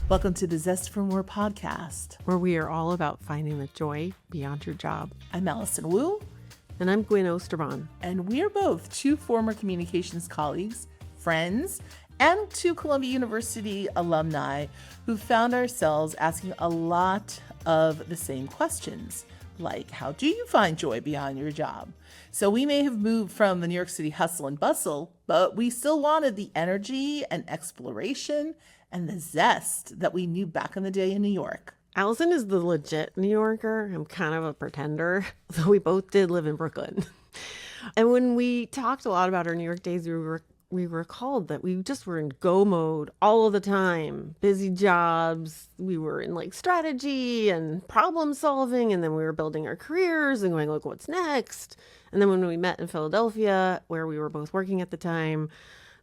Welcome to the Zest for More podcast, where we are all about finding the joy beyond your job. I'm Alison Wu. And I'm Gwynne Oosterbaan. And we are both two former communications colleagues, friends, and two Columbia University alumni who found ourselves asking a lot of the same questions, like how do you find joy beyond your job? So we may have moved from the New York City hustle and bustle, but we still wanted the energy and exploration and the zest that we knew back in the day in New York. Alison is the legit New Yorker. I'm kind of a pretender, though we both did live in Brooklyn. And when we talked a lot about our New York days, we recalled that we just were in go mode all of the time. Busy jobs. We were in like strategy and problem solving. And then we were building our careers and going, look, what's next? And then when we met in Philadelphia, where we were both working at the time,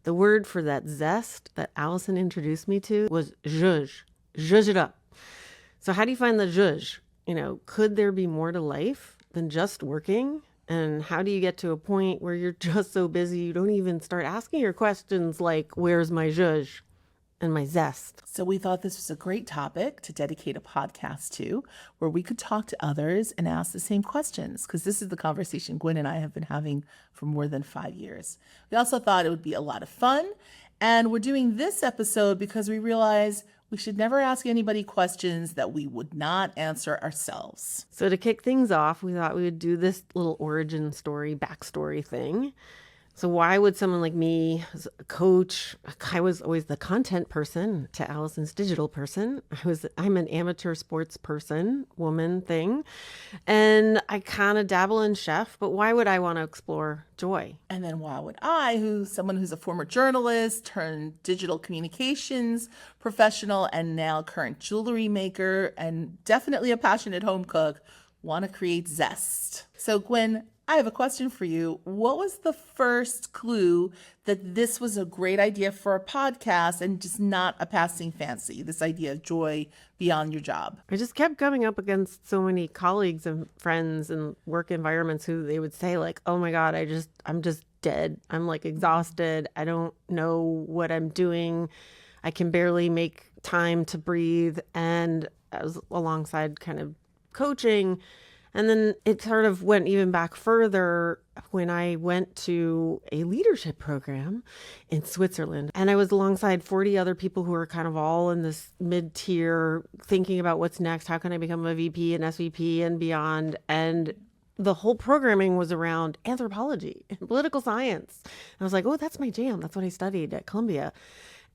the word for that zest that Alison introduced me to was zhuzh. Zhuzh it up. So how do you find the zhuzh? Could there be more to life than just working? And how do you get to a point where you're just so busy you don't even start asking your questions like, where's my zhuzh and my zest? So we thought this was a great topic to dedicate a podcast to, where we could talk to others and ask the same questions, because this is the conversation Gwynne and I have been having for more than 5 years. We also thought it would be a lot of fun. And we're doing this episode because we realize we should never ask anybody questions that we would not answer ourselves. So to kick things off, we thought we would do this little origin story, backstory thing. So why would someone like me, as a coach, I was always the content person to Alison's digital person. I'm an amateur sports person, woman thing. And I kind of dabble in chef, but why would I want to explore joy? And then why would I, someone who's a former journalist, turned digital communications professional, and now current jewelry maker, and definitely a passionate home cook, want to create Zest? So Gwynne, I have a question for you. What was the first clue that this was a great idea for a podcast and just not a passing fancy, this idea of joy beyond your job? I just kept coming up against so many colleagues and friends and work environments who they would say like, oh my God, I'm just dead. I'm like exhausted. I don't know what I'm doing. I can barely make time to breathe. And I was alongside kind of coaching. And then it sort of went even back further when I went to a leadership program in Switzerland. And I was alongside 40 other people who were kind of all in this mid-tier, thinking about what's next. How can I become a VP and SVP and beyond? And the whole programming was around anthropology and political science. And I was like, oh, that's my jam. That's what I studied at Columbia.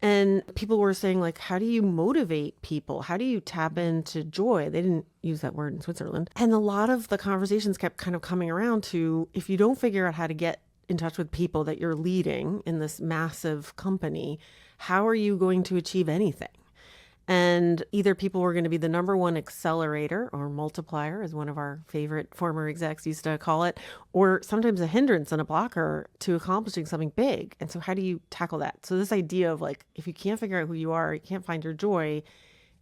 And people were saying, like, how do you motivate people? How do you tap into joy? They didn't use that word in Switzerland. And a lot of the conversations kept kind of coming around to, if you don't figure out how to get in touch with people that you're leading in this massive company, how are you going to achieve anything? And either people were going to be the number one accelerator or multiplier, as one of our favorite former execs used to call it, or sometimes a hindrance and a blocker to accomplishing something big. And so how do you tackle that? So this idea of like, if you can't figure out who you are, you can't find your joy,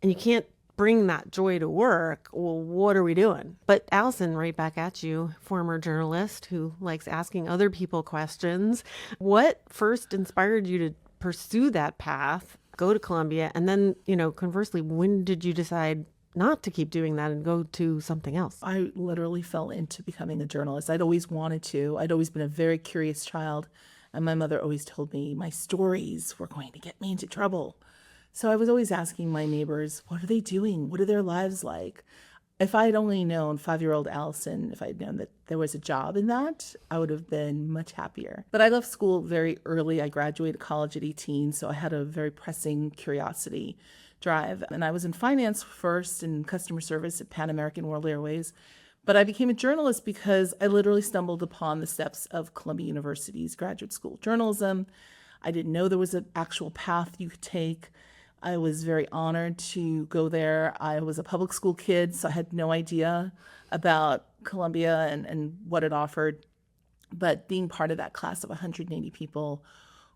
and you can't bring that joy to work, well, what are we doing? But Alison, right back at you, former journalist who likes asking other people questions. What first inspired you to pursue that path, go to Columbia, and then, conversely, when did you decide not to keep doing that and go to something else? I literally fell into becoming a journalist. I'd always wanted to. I'd always been a very curious child, and my mother always told me my stories were going to get me into trouble. So I was always asking my neighbors, what are they doing? What are their lives like? If I had only known 5-year-old Alison, if I'd known that there was a job in that, I would have been much happier. But I left school very early. I graduated college at 18, so I had a very pressing curiosity drive. And I was in finance first and customer service at Pan American World Airways. But I became a journalist because I literally stumbled upon the steps of Columbia University's graduate school of journalism. I didn't know there was an actual path you could take. I was very honored to go there. I was a public school kid, so I had no idea about Columbia and what it offered. But being part of that class of 180 people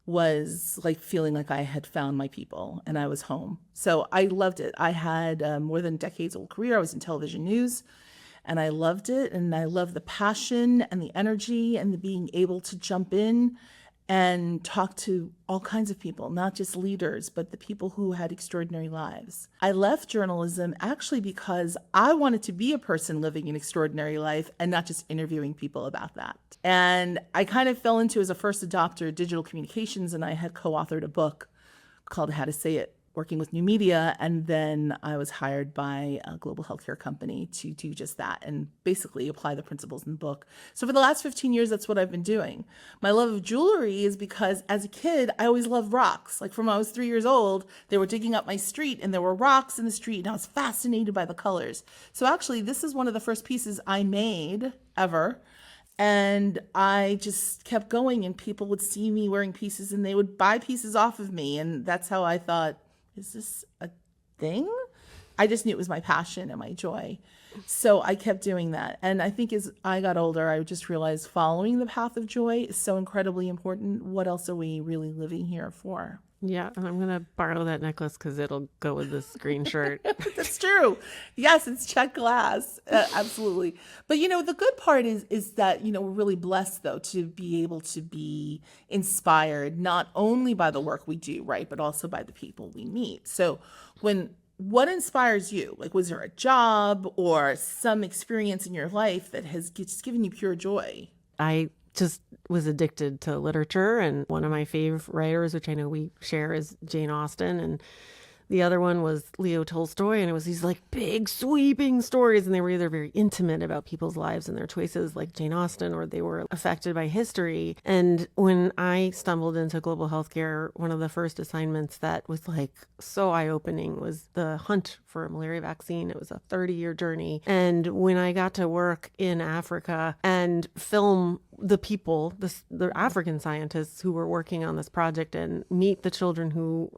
was like feeling like I had found my people and I was home. So I loved it. I had a more than decades-old career. I was in television news, and I loved it. And I loved the passion and the energy and the being able to jump in and talked to all kinds of people, not just leaders, but the people who had extraordinary lives. I left journalism actually because I wanted to be a person living an extraordinary life and not just interviewing people about that. And I kind of fell into, as a first adopter, digital communications, and I had co-authored a book called How to Say It, working with new media. And then I was hired by a global healthcare company to do just that and basically apply the principles in the book. So for the last 15 years, that's what I've been doing. My love of jewelry is because as a kid, I always loved rocks. Like from when I was 3 years old, they were digging up my street and there were rocks in the street and I was fascinated by the colors. So actually, this is one of the first pieces I made ever. And I just kept going and people would see me wearing pieces and they would buy pieces off of me. And that's how I thought, is this a thing? I just knew it was my passion and my joy. So I kept doing that. And I think as I got older, I just realized following the path of joy is so incredibly important. What else are we really living here for? Yeah, and I'm going to borrow that necklace because it'll go with this green shirt. That's true. Yes, it's check glass. Absolutely. But, the good part is that, we're really blessed, though, to be able to be inspired not only by the work we do, right, but also by the people we meet. So what inspires you? Like, was there a job or some experience in your life that has just given you pure joy? I just was addicted to literature, and one of my favorite writers, which I know we share, is Jane Austen, and the other one was Leo Tolstoy, and it was these like big sweeping stories, and they were either very intimate about people's lives and their choices like Jane Austen, or they were affected by history. And when I stumbled into global healthcare, one of the first assignments that was like so eye-opening was the hunt for a malaria vaccine. It was a 30-year journey. And when I got to work in Africa and film the people, the African scientists who were working on this project, and meet the children who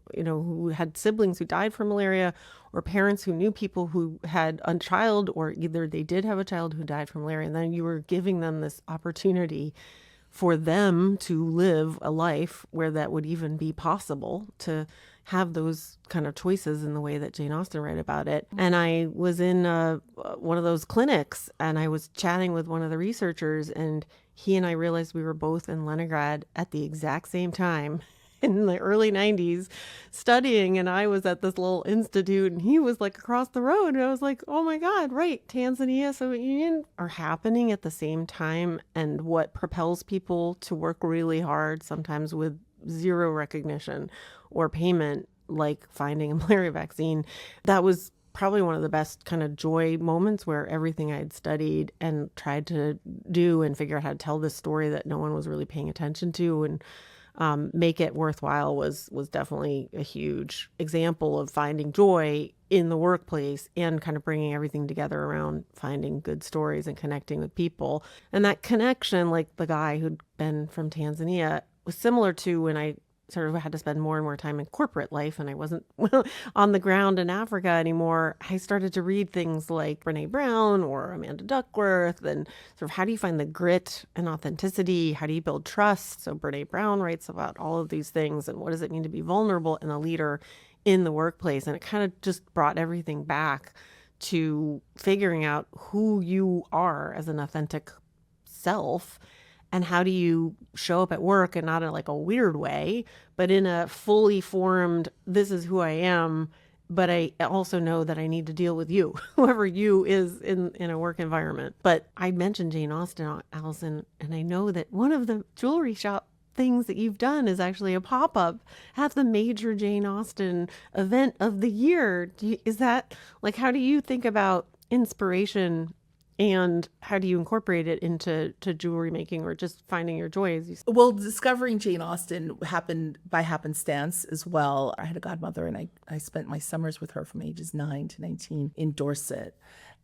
had siblings who died from malaria, or parents who knew people who had a child, or either they did have a child who died from malaria, and then you were giving them this opportunity for them to live a life where that would even be possible, to have those kind of choices in the way that Jane Austen wrote about it. And I was in one of those clinics, and I was chatting with one of the researchers, and he and I realized we were both in Leningrad at the exact same time in the early 90s studying, and I was at this little institute and he was like across the road, and I was like, oh my God, right, Tanzania, Soviet Union are happening at the same time. And what propels people to work really hard, sometimes with zero recognition or payment, like finding a malaria vaccine, that was probably one of the best kind of joy moments, where everything I had studied and tried to do and figure out how to tell this story that no one was really paying attention to, and make it worthwhile was definitely a huge example of finding joy in the workplace and kind of bringing everything together around finding good stories and connecting with people. And that connection, like the guy who'd been from Tanzania, was similar to when I sort of had to spend more and more time in corporate life and I wasn't on the ground in Africa anymore. I started to read things like Brene Brown or Amanda Duckworth, and sort of how do you find the grit and authenticity? How do you build trust? So Brene Brown writes about all of these things, and what does it mean to be vulnerable and a leader in the workplace? And it kind of just brought everything back to figuring out who you are as an authentic self. And how do you show up at work, and not in like a weird way, but in a fully formed, this is who I am, but I also know that I need to deal with you, whoever you is in a work environment. But I mentioned Jane Austen, Alison, and I know that one of the jewelry shop things that you've done is actually a pop-up at the major Jane Austen event of the year. Is that like, how do you think about inspiration, and how do you incorporate it into jewelry making, or just finding your joy? Well, discovering Jane Austen happened by happenstance as well. I had a godmother, and I spent my summers with her from ages 9 to 19 in Dorset.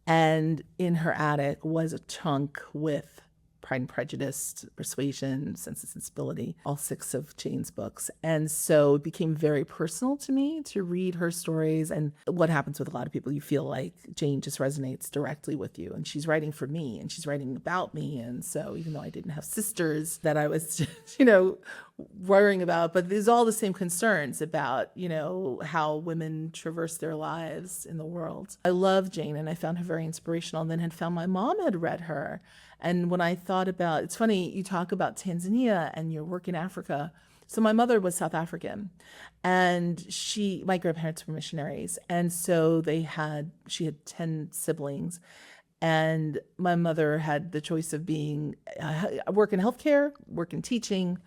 And in her attic was a trunk with Pride and Prejudice, Persuasion, Sense and Sensibility, all 6 of Jane's books. And so it became very personal to me to read her stories. And what happens with a lot of people, you feel like Jane just resonates directly with you. And she's writing for me, and she's writing about me. And so even though I didn't have sisters that I was, worrying about, but there's all the same concerns about, how women traverse their lives in the world. I love Jane and I found her very inspirational, and then had found my mom had read her. And when I thought about, it's funny, you talk about Tanzania and your work in Africa. So my mother was South African, and my grandparents were missionaries. And so she had 10 siblings. And my mother had the choice of work in healthcare, work in teaching,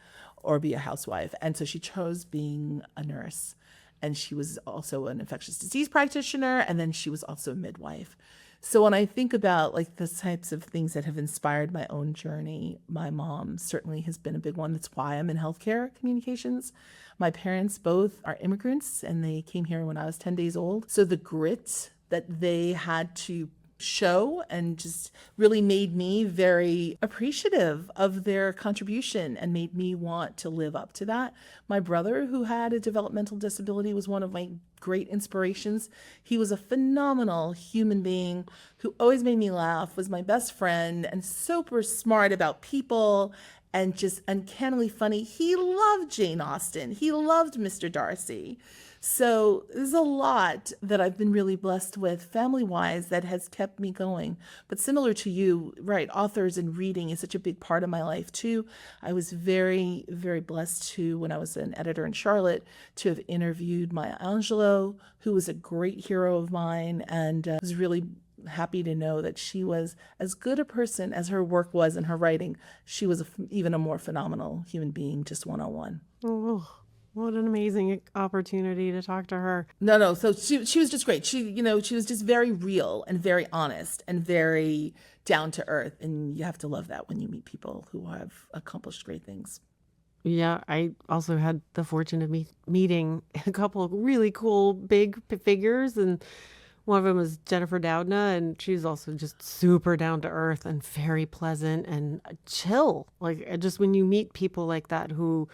or be a housewife. And so she chose being a nurse. And she was also an infectious disease practitioner. And then she was also a midwife. So when I think about like the types of things that have inspired my own journey, my mom certainly has been a big one. That's why I'm in healthcare communications. My parents both are immigrants, and they came here when I was 10 days old. So the grit that they had to show and just really made me very appreciative of their contribution and made me want to live up to that. My brother, who had a developmental disability, was one of my great inspirations. He was a phenomenal human being who always made me laugh, was my best friend, and super smart about people and just uncannily funny. He loved Jane Austen. He loved Mr. Darcy. So there's a lot that I've been really blessed with family-wise that has kept me going. But similar to you, right, authors and reading is such a big part of my life too. I was very, very blessed to, when I was an editor in Charlotte, to have interviewed Maya Angelou, who was a great hero of mine, and was really happy to know that she was as good a person as her work was in her writing. She was even a more phenomenal human being, just one-on-one. Oh, what an amazing opportunity to talk to her. No. So she was just great. She was just very real and very honest and very down to earth. And you have to love that when you meet people who have accomplished great things. Yeah, I also had the fortune of meeting a couple of really cool big figures, and one of them was Jennifer Doudna, and she's also just super down to earth and very pleasant and chill. Like, just when you meet people like that who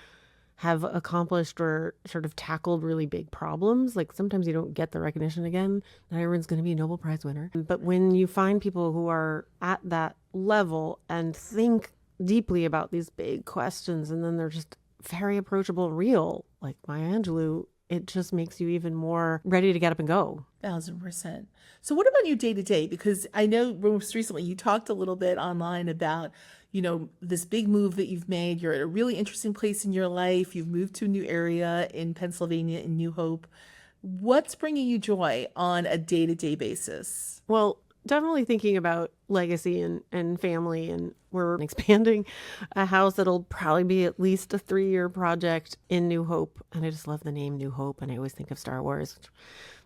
have accomplished or sort of tackled really big problems, like sometimes you don't get the recognition again. Not everyone's going to be a Nobel Prize winner. But when you find people who are at that level and think deeply about these big questions, and then they're just very approachable, real, like Maya Angelou, it just makes you even more ready to get up and go. 1,000%. So what about you day to day? Because I know most recently you talked a little bit online about, this big move that you've made. You're at a really interesting place in your life. You've moved to a new area in Pennsylvania, in New Hope. What's bringing you joy on a day-to-day basis? Well, definitely thinking about legacy and family, and we're expanding a house that'll probably be at least a 3-year project in New Hope. And I just love the name New Hope, and I always think of Star Wars, which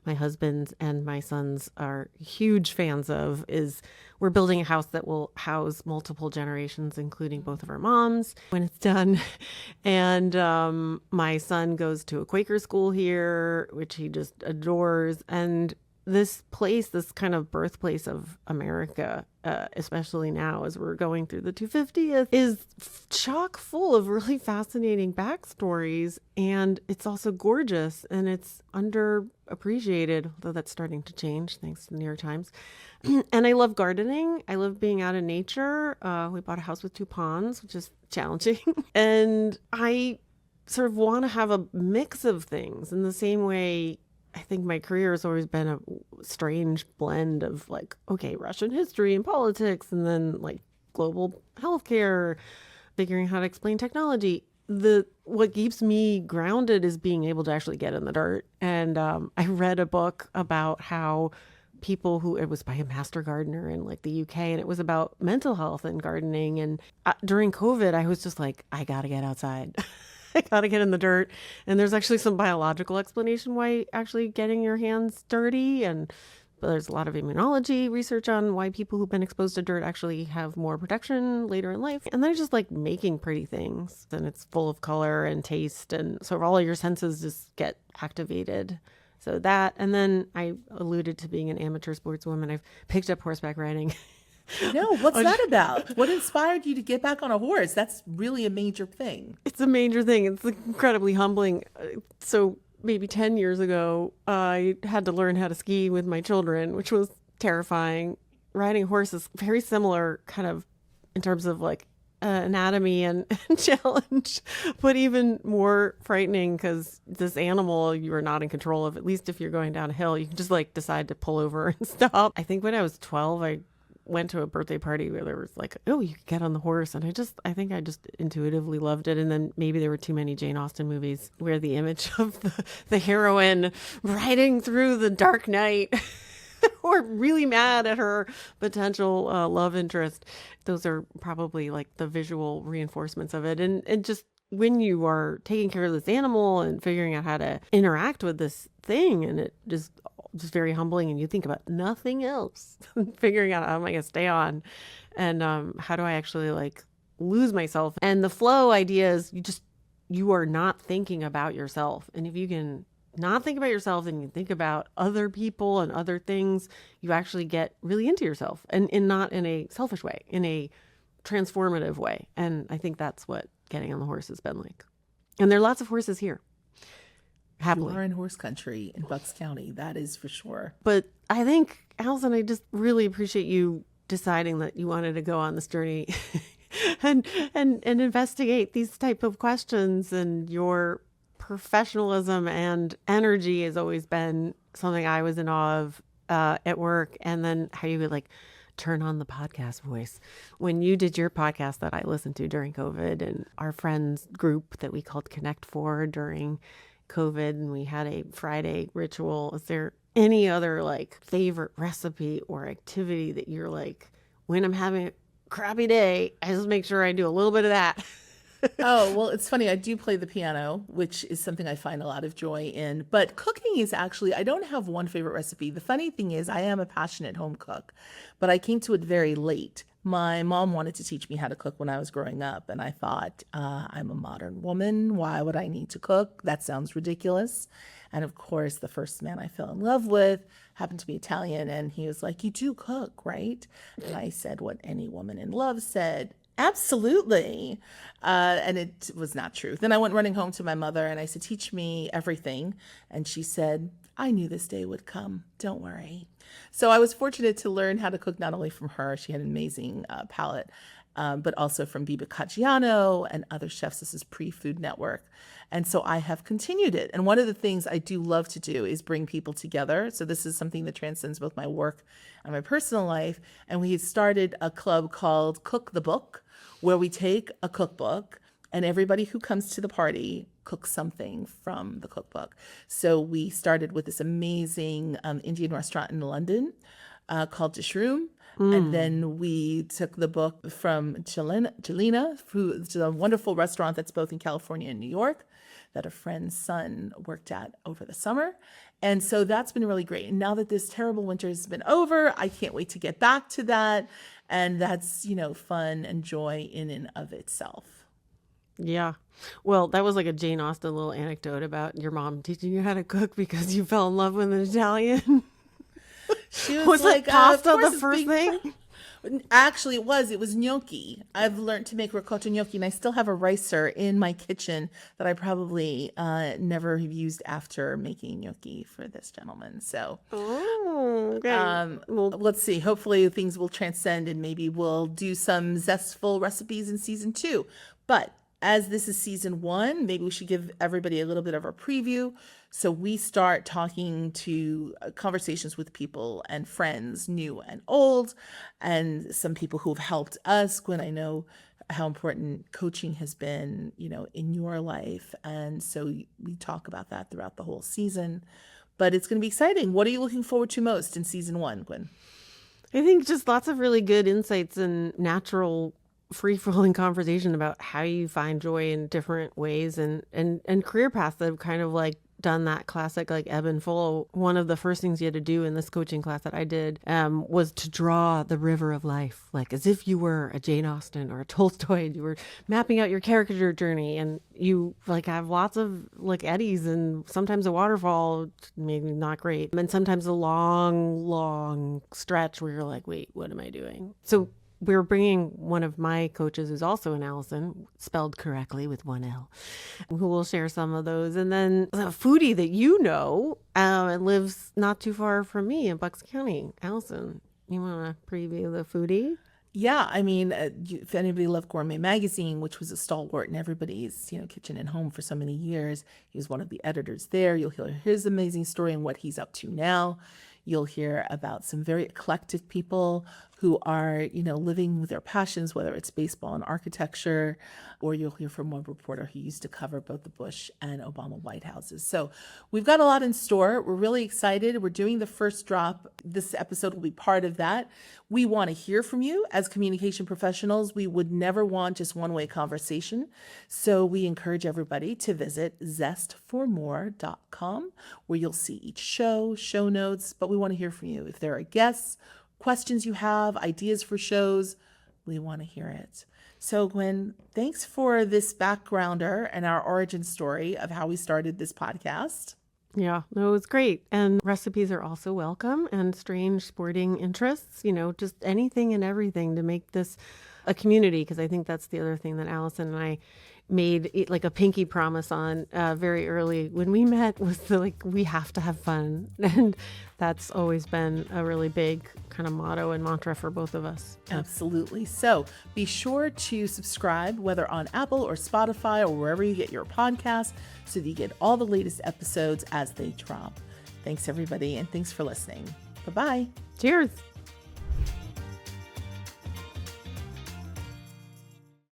my husband and my sons are huge fans of. Is we're building a house that will house multiple generations, including both of our moms when it's done. And my son goes to a Quaker school here, which he just adores. And this place, this kind of birthplace of America, especially now as we're going through the 250th, is chock full of really fascinating backstories. And it's also gorgeous, and it's underappreciated, although that's starting to change thanks to the New York Times. And I love gardening. I love being out in nature. We bought a house with 2 ponds, which is challenging. And I sort of want to have a mix of things in the same way. I think my career has always been a strange blend of like, okay, Russian history and politics, and then like global healthcare, figuring how to explain technology. What keeps me grounded is being able to actually get in the dirt. And I read a book about how it was by a master gardener in like the UK, and it was about mental health and gardening. And during COVID, I was just like, I gotta get outside. I gotta get in the dirt. And there's actually some biological explanation why actually getting your hands dirty, but there's a lot of immunology research on why people who've been exposed to dirt actually have more protection later in life. And then I just like making pretty things, and it's full of color and taste, and so all your senses just get activated. So that, and then I alluded to being an amateur sportswoman. I've picked up horseback riding. No, what's that about? What inspired you to get back on a horse? That's really a major thing. It's a major thing. It's incredibly humbling. So maybe 10 years ago, I had to learn how to ski with my children, which was terrifying. Riding a horse is very similar kind of in terms of like anatomy and challenge, but even more frightening because this animal you are not in control of. At least if you're going down a hill, you can just like decide to pull over and stop. I think when I was 12, I went to a birthday party where there was like, oh, you could get on the horse. And I think I just intuitively loved it. And then maybe there were too many Jane Austen movies where the image of the heroine riding through the dark night or really mad at her potential love interest. Those are probably like the visual reinforcements of it. And just when you are taking care of this animal and figuring out how to interact with this thing, and it just very humbling, and you think about nothing else, figuring out how am I going to stay on, and how do I actually like lose myself. And the flow idea is you are not thinking about yourself. And if you can not think about yourself and you think about other people and other things, you actually get really into yourself, and not in a selfish way, in a transformative way. And I think that's what getting on the horse has been like. And there are lots of horses here. Happily. You are in horse country in Bucks County, that is for sure. But I think, Alison, I just really appreciate you deciding that you wanted to go on this journey and investigate these type of questions. And your professionalism and energy has always been something I was in awe of at work. And then how you would like turn on the podcast voice when you did your podcast that I listened to during COVID, and our friends group that we called Connect 4 during COVID, and we had a Friday ritual. Is there any other like favorite recipe or activity that you're like, when I'm having a crappy day, I just make sure I do a little bit of that? Oh, well, it's funny. I do play the piano, which is something I find a lot of joy in. But cooking is actually, I don't have one favorite recipe. The funny thing is, I am a passionate home cook, but I came to it very late. My mom wanted to teach me how to cook when I was growing up, and I thought, I'm a modern woman. Why would I need to cook? That sounds ridiculous. And of course, the first man I fell in love with happened to be Italian, and he was like, you do cook, right? And I said what any woman in love said. Absolutely. And it was not true. Then I went running home to my mother and I said, teach me everything. And she said, I knew this day would come. Don't worry. So I was fortunate to learn how to cook not only from her, she had an amazing palate, but also from Biba Caggiano and other chefs. This is pre-Food Network. And so I have continued it. And one of the things I do love to do is bring people together. So this is something that transcends both my work and my personal life. And we started a club called Cook the Book, where we take a cookbook and everybody who comes to the party cooks something from the cookbook. So we started with this amazing Indian restaurant in London called Dish Room. And then we took the book from Jelena, who's a wonderful restaurant that's both in California and New York that a friend's son worked at over the summer. And so that's been really great. And now that this terrible winter has been over, I can't wait to get back to that. And that's, fun and joy in and of itself. Yeah. Well, that was like a Jane Austen little anecdote about your mom teaching you how to cook because you fell in love with an Italian. She was, Was like, it pasta of course the it's first thing? Actually, it was gnocchi. I've learned to make ricotta gnocchi, and I still have a ricer in my kitchen that I probably never have used after making gnocchi for this gentleman. So, Oh, okay. well, let's see. Hopefully, things will transcend, and maybe we'll do some zestful recipes in season 2. But as this is season 1, maybe we should give everybody a little bit of a preview. So we start talking to conversations with people and friends, new and old, and some people who have helped us. Gwynne, I know how important coaching has been, in your life. And so we talk about that throughout the whole season. But it's going to be exciting. What are you looking forward to most in season 1, Gwynne? I think just lots of really good insights and natural free-flowing conversation about how you find joy in different ways and career paths that have kind of like done that classic like ebb and flow. One of the first things you had to do in this coaching class that I did was to draw the river of life, like as if you were a Jane Austen or a Tolstoy. You were mapping out your caricature journey, and you like have lots of like eddies and sometimes a waterfall, maybe not great, and sometimes a long stretch where you're like, wait, what am I doing? So we're bringing one of my coaches who's also an Alison, spelled correctly with 1 L, who will share some of those. And then a foodie that and lives not too far from me in Bucks County. Alison, you want to preview the foodie? Yeah, I mean, if anybody loved Gourmet Magazine, which was a stalwart in everybody's, kitchen and home for so many years, he was one of the editors there. You'll hear his amazing story and what he's up to now. You'll hear about some very eclectic people who are, living with their passions, whether it's baseball and architecture, or you'll hear from one reporter who used to cover both the Bush and Obama White Houses. So we've got a lot in store. We're really excited. We're doing the first drop. This episode will be part of that. We want to hear from you as communication professionals. We would never want just one-way conversation. So we encourage everybody to visit zestformore.com, where you'll see each show notes, but we want to hear from you. If there are guests, questions you have, ideas for shows, we want to hear it. So Gwynne, thanks for this backgrounder and our origin story of how we started this podcast. Yeah, no, it was great. And recipes are also welcome, and strange sporting interests, just anything and everything to make this a community. Because I think that's the other thing that Alison and I made like a pinky promise on very early when we met, was we have to have fun. And that's always been a really big kind of motto and mantra for both of us. Absolutely. So be sure to subscribe, whether on Apple or Spotify or wherever you get your podcasts, so that you get all the latest episodes as they drop. Thanks, everybody, and thanks for listening. Bye-bye. Cheers.